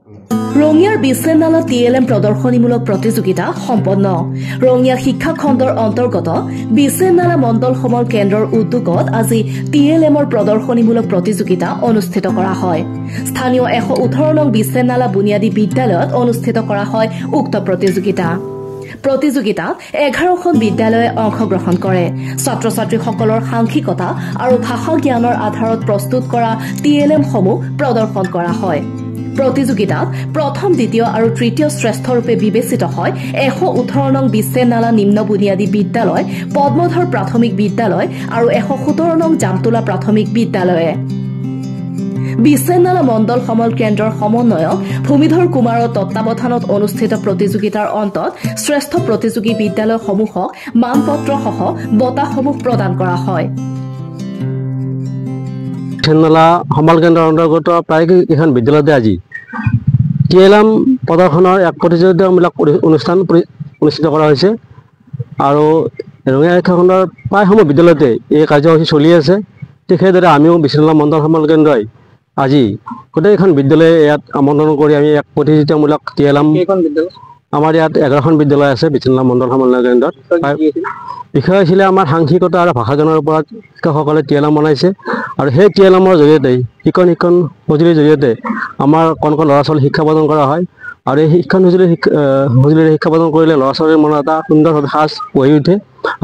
ৰঙিয়াৰ বিছেনালা TLM প্ৰদৰ্শনীমূলক প্ৰতিযোগিতা সম্পন্ন। ৰঙিয়া শিক্ষা খণ্ডৰ অন্তৰ্গত বিছেনালা মণ্ডল সমল কেন্দ্ৰৰ উদ্যোগত আজি TLMৰ প্ৰদৰ্শনীমূলক প্ৰতিযোগিতা অনুষ্ঠিত কৰা হয়। স্থানীয় 118 নং বিছেনালা বুনিয়াদী বিদ্যালয়ত অনুষ্ঠিত কৰা হয় উক্ত প্ৰতিযোগিতা। প্ৰতিযোগিতাত 11খন বিদ্যালয়ে অংশগ্ৰহণ কৰে। ছাত্ৰ-ছাত্ৰীসকলৰ সাংখ্যিকতা আৰু ভাষা জ্ঞানৰ আধাৰত প্ৰস্তুত কৰা TLMসমূহ প্ৰদৰ্শন কৰা হয়। প্ৰতিযোগিতাত প্ৰথম, দ্বিতীয় আৰু তৃতীয় শ্ৰেষ্ঠৰূপে বিবেচিত হয় 118 নং বিছেনালা নিম্ন বুনিয়াদী বিদ্যালয়, পদ্মধৰ প্ৰাথমিক বিদ্যালয় আৰু 117 নং জামতোলা প্ৰাথমিক বিদ্যালয়ে। বিছেনালা মণ্ডল সমল কেন্দ্ৰৰ সমন্বয়ক ভূমিধৰ কুমাৰৰ তত্বাৱধানত অনুষ্ঠিত প্ৰতিযোগিতাৰ অন্তত শ্ৰেষ্ঠ প্ৰতিযোগী বিদ্যালয়সমূহক মানপত্ৰসহ বঁটাসমূহ প্ৰদান কৰা হয়। বিছেনালা সমল কেন্দ্ৰৰ অন্তৰ্গত প্ৰায় কেইখন বিদ্যালয়তে আজি TLM প্ৰদৰ্শনৰ এক প্ৰতিযোগিতামূলক অনুষ্ঠান অনুষ্ঠিত কৰা হৈছে আৰু ৰঙিয়া শিক্ষা খণ্ডৰ প্ৰায়সমূহ বিদ্যালয়তে এই কাৰ্যসূচী চলি আছে। ঠিক সেইদৰে আমিও বিছেনালা মণ্ডল সমল কেন্দ্ৰই আজি গোটেইখন বিদ্যালয়ে ইয়াত আমন্ত্ৰণ কৰি আমি এক প্ৰতিযোগিতামূলক TLM আমাৰ ইয়াত 11খন বিদ্যালয় আছে বিছেনালা মণ্ডল সমল কেন্দ্ৰত। বিষয় হৈছিলে আমাৰ সাংখ্যিকতা আৰু ভাষা জ্ঞানৰ ওপৰত শিক্ষকসকলে TLM বনাইছে আৰু সেই TLMৰ জৰিয়তে শিক্ষণ সঁজুলিৰ জৰিয়তে আমাৰ কণ ল'ৰা ছোৱালী শিক্ষা প্ৰদান কৰা হয় আৰু এই শিক্ষণ সঁজুলিৰে শিক্ষা প্ৰদান কৰিলে ল'ৰা ছোৱালীৰ মনত এটা সুন্দৰভাৱে সাজ গঢ়ি উঠে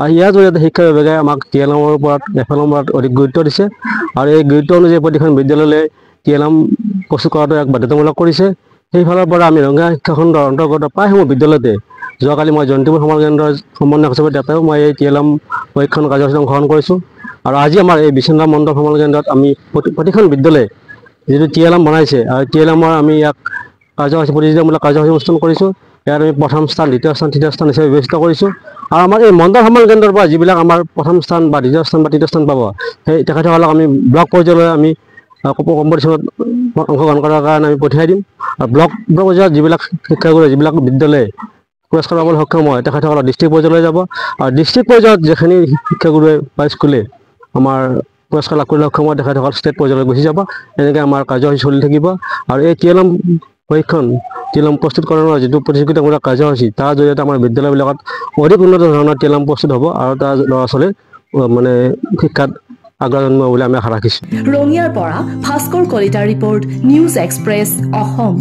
আৰু ইয়াৰ জৰিয়তে শিক্ষা বিভাগে আমাক TLMৰ ওপৰত লেখনৰ অধিক গুৰুত্ব দিছে আৰু এই গুৰুত্ব অনুযায়ী প্ৰতিখন বিদ্যালয়লৈ TLM প্ৰস্তুত কৰাটো এক বাধ্যতামূলক কৰিছে। সেইফালৰ পৰা আমি ৰঙিয়া শিক্ষা খণ্ডৰ অন্তৰ্গত প্ৰায়সমূহ বিদ্যালয়তে যোৱাকালি মই জয়ন্তীপুৰ সমল কেন্দ্ৰৰ সমন্বয়ক হিচাপে তাতেও মই এই TLM প্ৰশিক্ষণ কাৰ্যসূচীত অংশগ্ৰহণ কৰিছোঁ আৰু আজি আমাৰ এই বিছেনালা মণ্ডল সমল কেন্দ্ৰত আমি প্ৰতিখন বিদ্যালয়ে যিটো TLM বনাইছে আৰু TLMৰ আমি ইয়াক প্ৰতিযোগিতামূলক কাৰ্যসূচী অনুষ্ঠান কৰিছোঁ। ইয়াত আমি প্ৰথম স্থান, দ্বিতীয় স্থান, তৃতীয় স্থান হিচাপে বিবেচিত কৰিছোঁ আৰু আমাৰ এই মণ্ডল সমল কেন্দ্ৰৰ পৰা যিবিলাক আমাৰ প্ৰথম স্থান বা দ্বিতীয় স্থান বা তৃতীয় স্থান পাব সেই তেখেতসকলক আমি ব্লক পৰ্যায়লৈ আমি কম্পিটিশ্যনত অংশগ্ৰহণ কৰাৰ কাৰণে আমি পঠিয়াই দিম আৰু ব্লক পৰ্যায়ত যিবিলাক শিক্ষাগুৰু যিবিলাক বিদ্যালয়ে পুৰস্কাৰ পাবলৈ সক্ষম হয় তেখেতসকলক ডিষ্ট্ৰিক্ট পৰ্যায়লৈ যাব আৰু ডিষ্ট্ৰিক্ট পৰ্যায়ত যিখিনি শিক্ষাগুৰুৱে বা স্কুলে আমাৰ পুৰস্কাৰ লাভ কৰিবলৈ সক্ষম হয় তেখেতসকল ষ্টেট পৰ্যায়লৈ গুচি যাব। এনেকৈ আমাৰ কাৰ্যসূচী চলি থাকিব আৰু এই TLM প্ৰশিক্ষণ TLM প্ৰস্তুতকৰণৰ যিটো প্ৰতিযোগিতামূলক কাৰ্যসূচী তাৰ জৰিয়তে আমাৰ বিদ্যালয়বিলাকত অধিক উন্নত ধৰণৰ TLM প্ৰস্তুত হ'ব আৰু তাৰ ল'ৰা ছোৱালীৰ মানে শিক্ষাত আগ্ৰহ জন্মাব বুলি আমি আশা ৰাখিছোঁ। ৰঙিয়াৰ পৰা ভাস্কৰ কলিতাৰ ৰিপৰ্ট, নিউজ এক্সপ্ৰেছ অসম।